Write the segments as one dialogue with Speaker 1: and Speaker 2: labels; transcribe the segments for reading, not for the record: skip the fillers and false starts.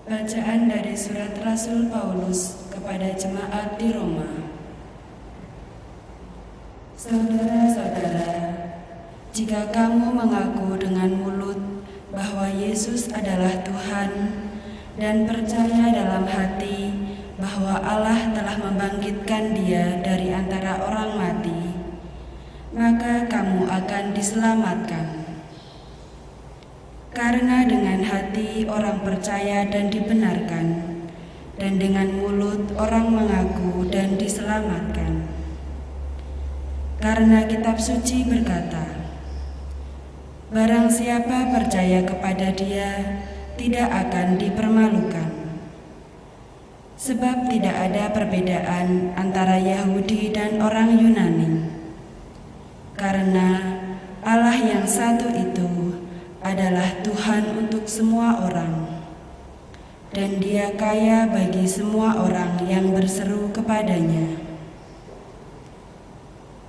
Speaker 1: Bacaan dari surat Rasul Paulus kepada jemaat di Roma. Saudara-saudara, jika kamu mengaku dengan mulut bahwa Yesus adalah Tuhan dan percaya dalam hati bahwa Allah telah membangkitkan Dia dari antara orang mati, maka kamu akan diselamatkan. Karena dengan hati orang percaya dan dibenarkan, dan dengan mulut orang mengaku dan diselamatkan. Karena kitab suci berkata, barang siapa percaya kepada Dia tidak akan dipermalukan. Sebab tidak ada perbedaan antara Yahudi dan orang Yunani. Karena Allah yang satu itu adalah Tuhan untuk semua orang, dan Dia kaya bagi semua orang yang berseru kepadanya.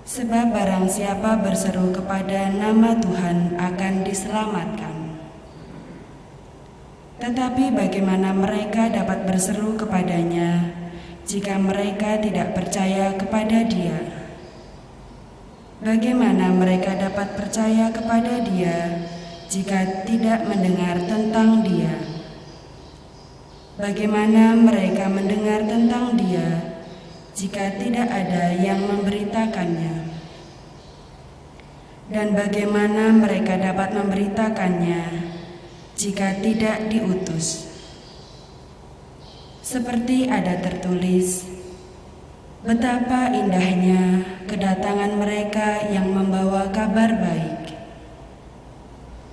Speaker 1: Sebab barang siapa berseru kepada nama Tuhan akan diselamatkan. Tetapi bagaimana mereka dapat berseru kepadanya jika mereka tidak percaya kepada Dia? Bagaimana mereka dapat percaya kepada Dia jika tidak mendengar tentang Dia? Bagaimana mereka mendengar tentang Dia jika tidak ada yang memberitakannya? Dan bagaimana mereka dapat memberitakannya jika tidak diutus? Seperti ada tertulis, betapa indahnya kedatangan mereka yang membawa kabar baik.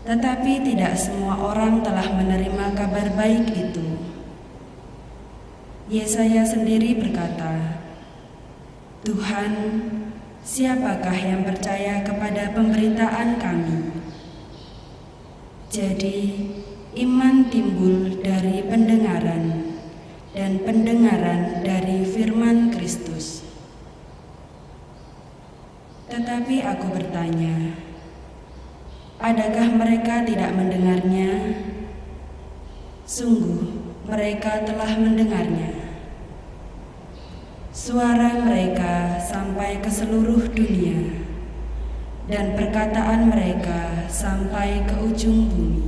Speaker 1: Tetapi tidak semua orang telah menerima kabar baik itu. Yesaya sendiri berkata, Tuhan, siapakah yang percaya kepada pemberitaan kami? Jadi, iman timbul dari pendengaran, dan pendengaran dari firman Kristus. Tetapi aku bertanya, adakah mereka tidak mendengarnya? Sungguh, mereka telah mendengarnya. Suara mereka sampai ke seluruh dunia, dan perkataan mereka sampai ke ujung bumi.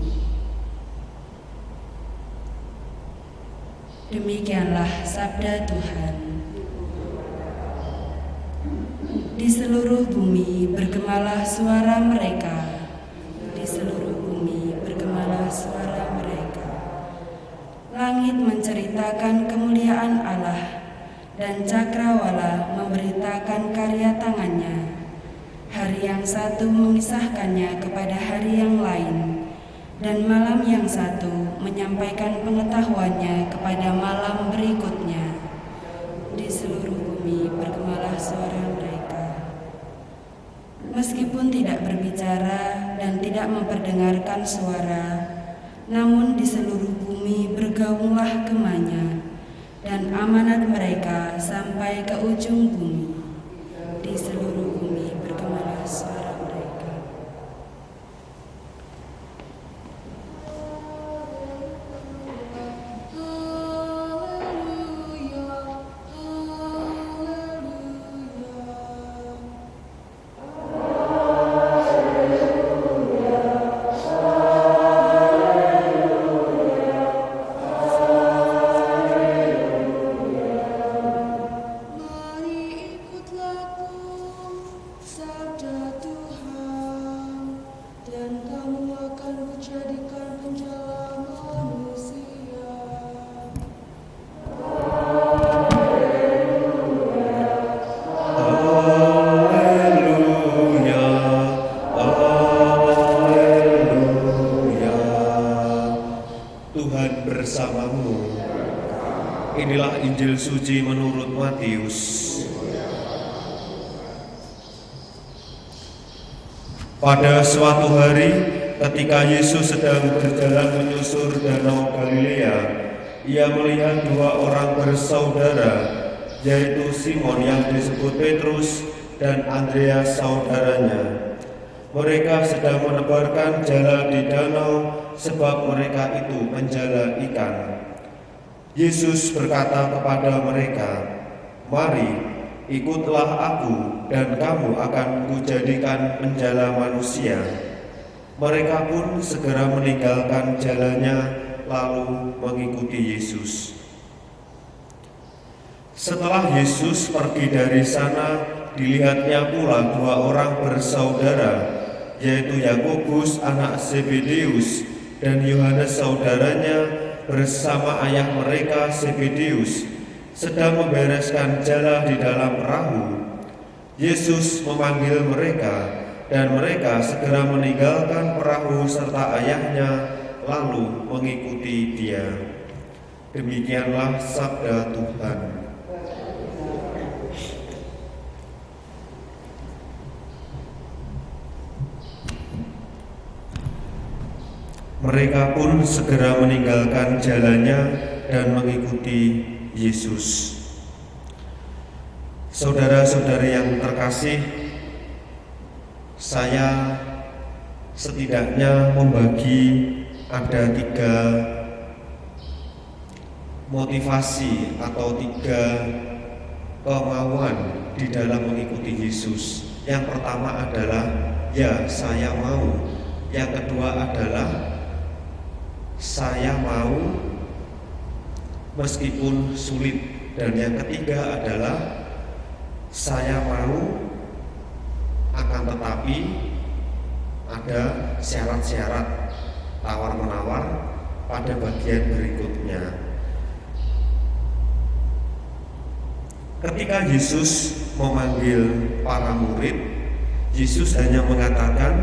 Speaker 1: Demikianlah sabda Tuhan. Di seluruh bumi bergemalah suara mereka. Di seluruh bumi bergemalah suara mereka. Langit menceritakan kemuliaan Allah, dan cakrawala memberitakan karya tangannya. Hari yang satu mengisahkannya kepada hari yang lain, dan malam yang satu menyampaikan pengetahuannya kepada malam berikutnya. Di seluruh bumi bergemalah suara mereka. Meskipun tidak berbicara dan tidak memperdengarkan suara, namun di seluruh bumi bergaunglah gemanya, dan amanat mereka sampai ke ujung bumi. Di seluruh bumi bergemalah suara mereka.
Speaker 2: Inilah Injil suci menurut Matius. Pada suatu hari, ketika Yesus sedang berjalan menyusur danau Galilea, Ia melihat dua orang bersaudara, yaitu Simon yang disebut Petrus dan Andreas saudaranya. Mereka sedang menebarkan jala di danau sebab mereka itu penjala ikan. Yesus berkata kepada mereka, "Mari, ikutlah aku dan kamu akan kujadikan penjala manusia." Mereka pun segera meninggalkan jalannya lalu mengikuti Yesus. Setelah Yesus pergi dari sana, dilihatnya pula dua orang bersaudara, yaitu Yakobus anak Zebedeus dan Yohanes saudaranya bersama ayah mereka Zebedeus sedang membereskan jala di dalam perahu. Yesus memanggil mereka, dan mereka segera meninggalkan perahu serta ayahnya lalu mengikuti Dia. Demikianlah sabda Tuhan. Mereka pun segera meninggalkan jalannya dan mengikuti Yesus. Saudara-saudari yang terkasih, saya setidaknya membagi ada 3 motivasi atau 3 kemauan di dalam mengikuti Yesus. Yang pertama adalah ya, saya mau. Yang kedua adalah saya mau meskipun sulit, dan yang ketiga adalah saya mau akan tetapi ada syarat-syarat tawar-menawar pada bagian berikutnya. Ketika Yesus memanggil para murid, Yesus hanya mengatakan,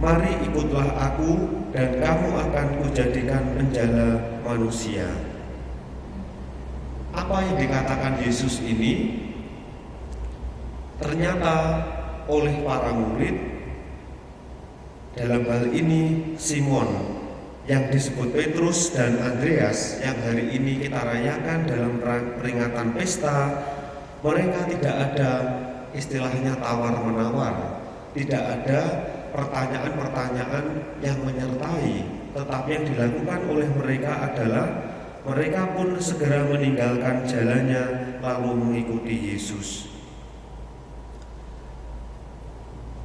Speaker 2: "Mari ikutlah aku dan kamu akan kujadikan penjala manusia." Apa yang dikatakan Yesus ini ternyata oleh para murid, dalam hal ini Simon yang disebut Petrus dan Andreas yang hari ini kita rayakan dalam peringatan pesta, mereka tidak ada istilahnya tawar-menawar, tidak ada pertanyaan-pertanyaan yang menyertai, tetapi yang dilakukan oleh mereka adalah mereka pun segera meninggalkan jalannya lalu mengikuti Yesus.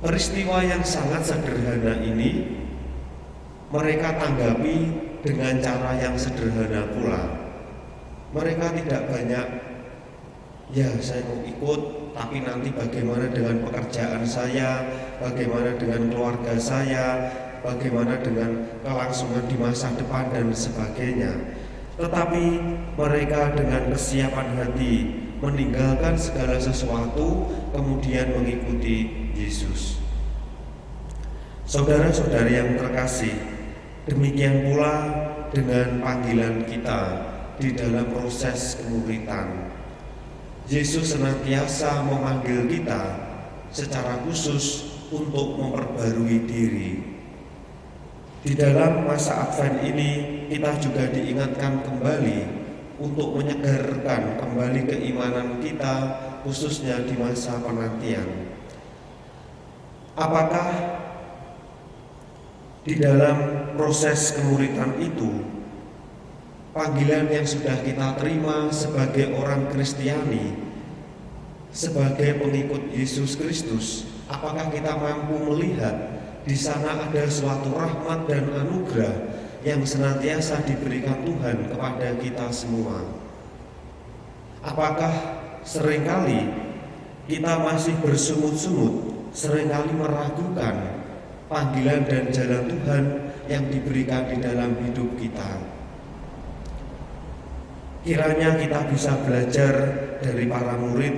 Speaker 2: Peristiwa yang sangat sederhana ini mereka tanggapi dengan cara yang sederhana pula. Mereka tidak banyak, ya saya mau ikut, tapi nanti bagaimana dengan pekerjaan saya, bagaimana dengan keluarga saya, bagaimana dengan kelangsungan di masa depan dan sebagainya. Tetapi mereka dengan kesiapan hati meninggalkan segala sesuatu kemudian mengikuti Yesus. Saudara-saudari yang terkasih, demikian pula dengan panggilan kita di dalam proses kemuritan. Yesus senantiasa memanggil kita secara khusus untuk memperbarui diri. Di dalam masa Advent ini kita juga diingatkan kembali untuk menyegarkan kembali keimanan kita, khususnya di masa penantian. Apakah di dalam proses kemuritan itu panggilan yang sudah kita terima sebagai orang Kristiani, sebagai pengikut Yesus Kristus, apakah kita mampu melihat di sana ada suatu rahmat dan anugerah yang senantiasa diberikan Tuhan kepada kita semua? Apakah seringkali kita masih bersungut-sungut, seringkali meragukan panggilan dan jalan Tuhan yang diberikan di dalam hidup kita? Kiranya kita bisa belajar dari para murid.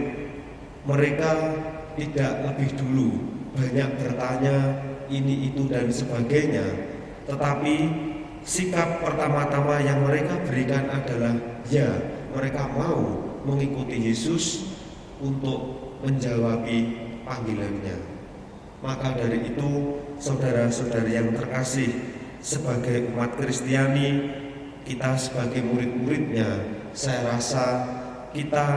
Speaker 2: Mereka tidak lebih dulu banyak bertanya ini, itu, dan sebagainya, tetapi sikap pertama-tama yang mereka berikan adalah ya, mereka mau mengikuti Yesus untuk menjawabi panggilannya. Maka dari itu, saudara-saudari yang terkasih, sebagai umat Kristiani, kita sebagai murid-muridnya, saya rasa kita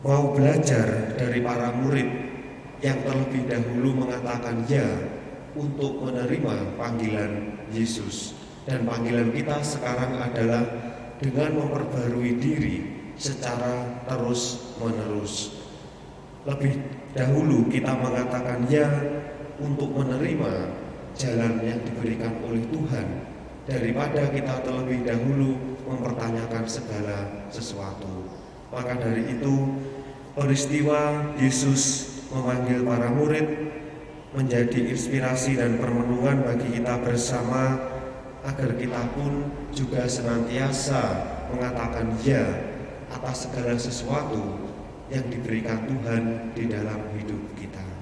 Speaker 2: mau belajar dari para murid yang terlebih dahulu mengatakan ya untuk menerima panggilan Yesus. Dan panggilan kita sekarang adalah dengan memperbarui diri secara terus-menerus. Lebih dahulu kita mengatakan ya untuk menerima jalan yang diberikan oleh Tuhan, daripada kita terlebih dahulu mempertanyakan segala sesuatu. Maka dari itu, peristiwa Yesus memanggil para murid menjadi inspirasi dan permenungan bagi kita bersama, agar kita pun juga senantiasa mengatakan ya atas segala sesuatu yang diberikan Tuhan di dalam hidup kita.